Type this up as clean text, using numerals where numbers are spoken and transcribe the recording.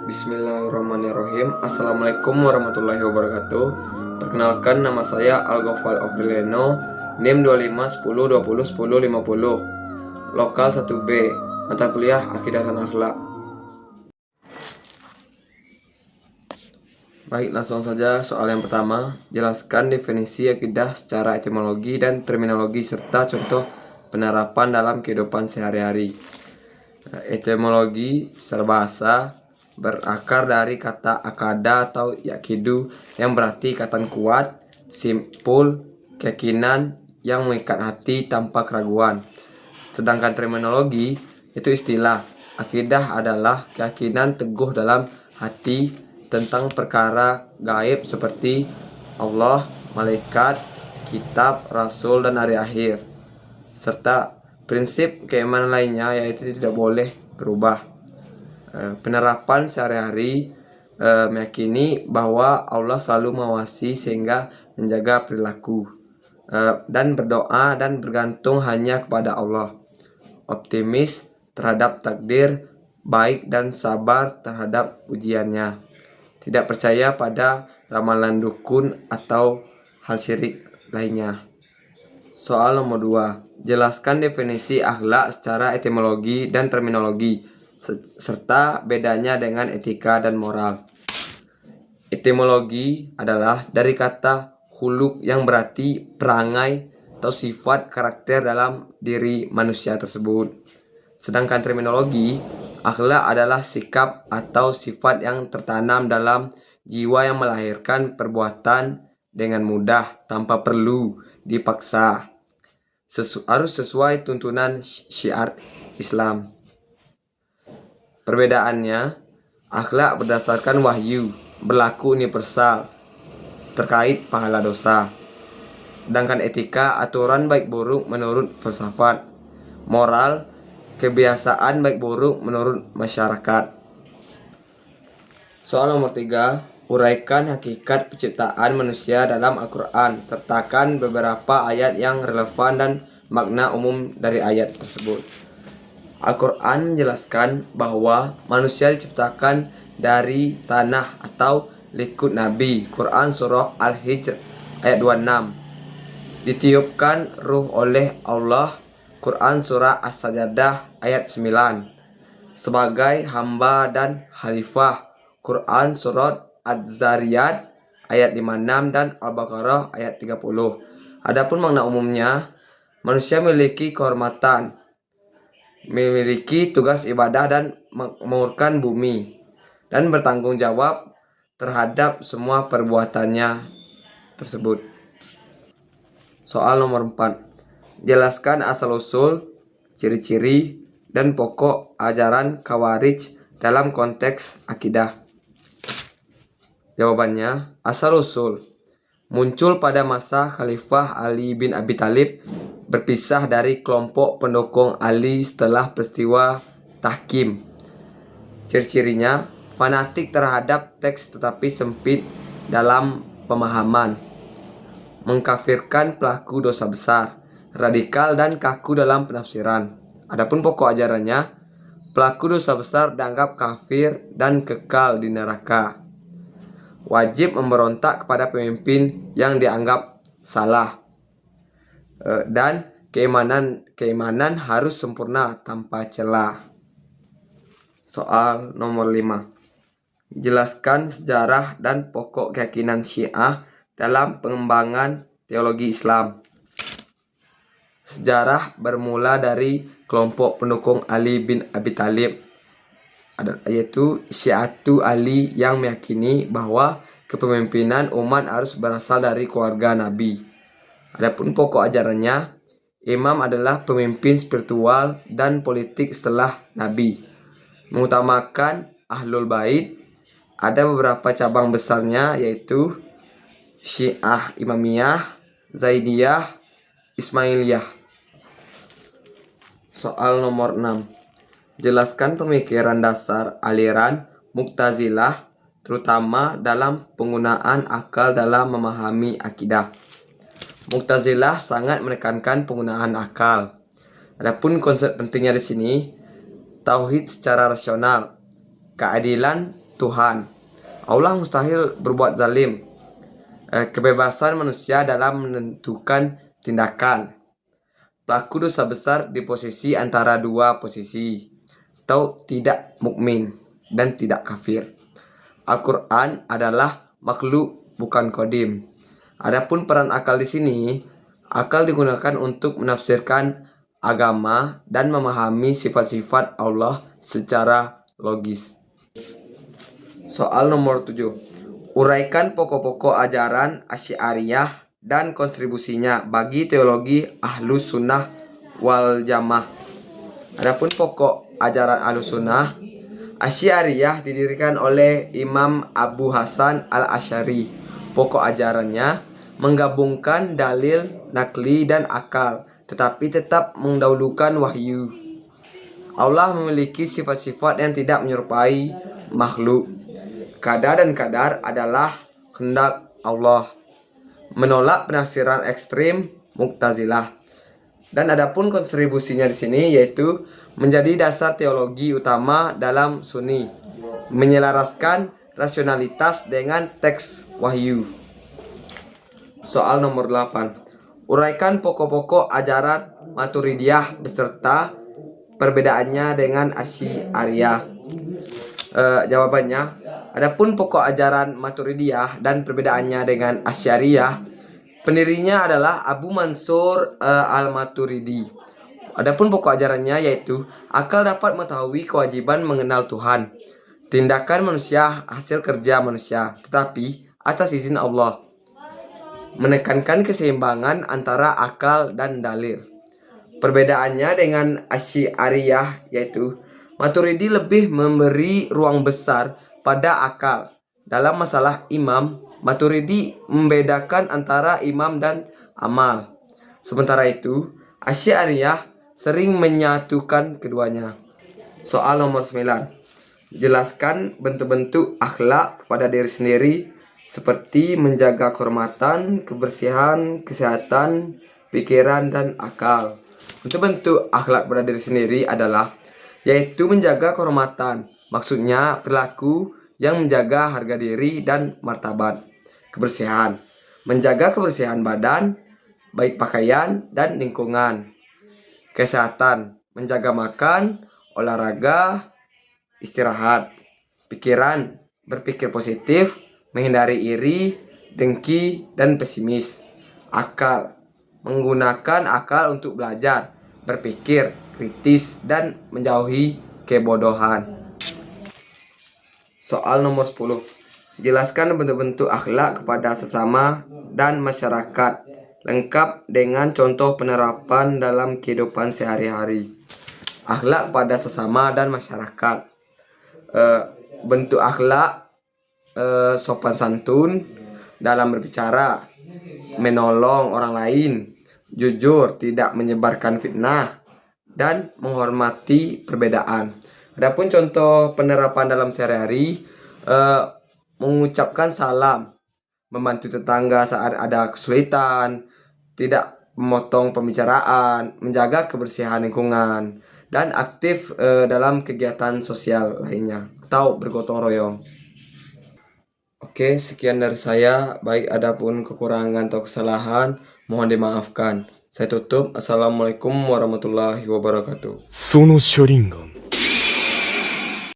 Bismillahirrahmanirrahim. Assalamualaikum warahmatullahi wabarakatuh. Perkenalkan, nama saya Algofal Obriliano, NIM 2510201050, Lokal 1B, mata kuliah Akidah dan Akhlak. Baik, langsung saja soal yang pertama. Jelaskan definisi akidah secara etimologi dan terminologi serta contoh penerapan dalam kehidupan sehari-hari. Etimologi secara bahasa berakar dari kata akada atau yakidu yang berarti ikatan kuat, simpul, keyakinan yang mengikat hati tanpa keraguan. Sedangkan terminologi itu istilah. Akidah adalah keyakinan teguh dalam hati tentang perkara gaib seperti Allah, malaikat, kitab, rasul, dan hari akhir. Serta prinsip keimanan lainnya yaitu tidak boleh berubah. Penerapan sehari-hari meyakini bahwa Allah selalu mengawasi sehingga menjaga perilaku, dan berdoa dan bergantung hanya kepada Allah. Optimis terhadap takdir baik dan sabar terhadap ujiannya. Tidak percaya pada ramalan dukun atau hal syirik lainnya. Soal nomor 2. Jelaskan definisi akhlak secara etimologi dan terminologi serta bedanya dengan etika dan moral. Etimologi adalah dari kata huluk yang berarti perangai atau sifat karakter dalam diri manusia tersebut. Sedangkan terminologi, akhlak adalah sikap atau sifat yang tertanam dalam jiwa yang melahirkan perbuatan dengan mudah tanpa perlu dipaksa. Harus sesuai tuntunan syiar Islam. Perbedaannya, akhlak berdasarkan wahyu, berlaku universal terkait pahala dosa. Sedangkan etika, aturan baik buruk menurut filsafat. Moral, kebiasaan baik buruk menurut masyarakat. Soal nomor 3. Uraikan hakikat penciptaan manusia dalam Al-Quran. Sertakan beberapa ayat yang relevan dan makna umum dari ayat tersebut. Al-Quran menjelaskan bahwa manusia diciptakan dari tanah atau likut Nabi. Quran Surah Al-Hijr ayat 26. Ditiupkan ruh oleh Allah. Quran Surah As-Sajdah ayat 9. Sebagai hamba dan khalifah. Quran Surat Az-Zariyat ayat 56 dan Al-Baqarah ayat 30. Adapun makna umumnya, manusia memiliki kehormatan, memiliki tugas ibadah dan menguruskan bumi, dan bertanggung jawab terhadap semua perbuatannya tersebut. Soal nomor 4. Jelaskan asal-usul, ciri-ciri, dan pokok ajaran Khawarij dalam konteks akidah. Jawabannya, asal-usul muncul pada masa Khalifah Ali bin Abi Thalib, berpisah dari kelompok pendukung Ali setelah peristiwa Tahkim. Ciri-cirinya, fanatik terhadap teks tetapi sempit dalam pemahaman, mengkafirkan pelaku dosa besar, radikal dan kaku dalam penafsiran. Adapun pokok ajarannya, pelaku dosa besar dianggap kafir dan kekal di neraka. Wajib memberontak kepada pemimpin yang dianggap salah, dan keimanan harus sempurna tanpa celah. Soal nomor 5. Jelaskan sejarah dan pokok keyakinan Syiah dalam pengembangan teologi Islam. Sejarah bermula dari kelompok pendukung Ali bin Abi Thalib, yaitu Syiatu Ali, yang meyakini bahwa kepemimpinan umat harus berasal dari keluarga Nabi. Adapun pokok ajarannya, imam adalah pemimpin spiritual dan politik setelah Nabi, mengutamakan Ahlul Bait. Ada beberapa cabang besarnya, yaitu Syiah Imamiyah, Zaidiyah, Ismailiyah. Soal nomor 6. Jelaskan pemikiran dasar aliran Mu'tazilah, terutama dalam penggunaan akal dalam memahami akidah. Mu'tazilah sangat menekankan penggunaan akal. Adapun konsep pentingnya di sini, tauhid secara rasional, keadilan Tuhan. Allah mustahil berbuat zalim. Kebebasan manusia dalam menentukan tindakan. Pelaku dosa besar di posisi antara dua posisi, atau tidak mukmin dan tidak kafir. Al-Quran adalah makhluk, bukan kodim. Adapun peran akal di sini, akal digunakan untuk menafsirkan agama dan memahami sifat-sifat Allah secara logis. Soal nomor 7. Uraikan pokok-pokok ajaran Asy'ariyah dan kontribusinya bagi teologi Ahlus Sunnah wal Jamaah. Adapun pokok ajaran Ahlus Sunnah, Asy'ariyah didirikan oleh Imam Abu Hasan al-Asy'ari. Pokok ajarannya menggabungkan dalil, nakli, dan akal, tetapi tetap mendahulukan wahyu. Allah memiliki sifat-sifat yang tidak menyerupai makhluk. Qada dan qadar adalah kehendak Allah. Menolak penafsiran ekstrim Mu'tazilah. Dan adapun kontribusinya di sini yaitu menjadi dasar teologi utama dalam Sunni, menyelaraskan rasionalitas dengan teks wahyu. Soal nomor 8. Uraikan pokok-pokok ajaran Maturidiyah beserta perbedaannya dengan Asy'ariyah. Jawabannya, adapun pokok ajaran Maturidiyah dan perbedaannya dengan Asy'ariyah, pendirinya adalah Abu Mansur al-Maturidi. Adapun pokok ajarannya yaitu akal dapat mengetahui kewajiban mengenal Tuhan. Tindakan manusia hasil kerja manusia, tetapi atas izin Allah. Menekankan keseimbangan antara akal dan dalil. Perbedaannya dengan Asy'ariyah yaitu Maturidi lebih memberi ruang besar pada akal. Dalam masalah imam, Maturidi membedakan antara imam dan amal. Sementara itu, Asy'ariyah sering menyatukan keduanya. Soal nomor 9. Jelaskan bentuk-bentuk akhlak kepada diri sendiri seperti menjaga kehormatan, kebersihan, kesehatan, pikiran, dan akal. Bentuk-bentuk akhlak pada diri sendiri adalah yaitu menjaga kehormatan, maksudnya perilaku yang menjaga harga diri dan martabat. Kebersihan, menjaga kebersihan badan, baik pakaian dan lingkungan. Kesehatan, menjaga makan, olahraga, istirahat. Pikiran, berpikir positif, menghindari iri, dengki, dan pesimis. Akal, menggunakan akal untuk belajar, berpikir kritis, dan menjauhi kebodohan. Soal nomor 10. Jelaskan bentuk-bentuk akhlak kepada sesama dan masyarakat, lengkap dengan contoh penerapan dalam kehidupan sehari-hari. Akhlak pada sesama dan masyarakat. Bentuk akhlak sopan santun dalam berbicara, menolong orang lain, jujur, tidak menyebarkan fitnah, dan menghormati perbedaan. Adapun contoh penerapan dalam sehari-hari, mengucapkan salam, membantu tetangga saat ada kesulitan, tidak memotong pembicaraan, menjaga kebersihan lingkungan, dan aktif dalam kegiatan sosial lainnya atau bergotong royong. Oke, sekian dari saya. Baik adapun kekurangan atau kesalahan, mohon dimaafkan. Saya tutup. Assalamualaikum warahmatullahi wabarakatuh. そのショリンガン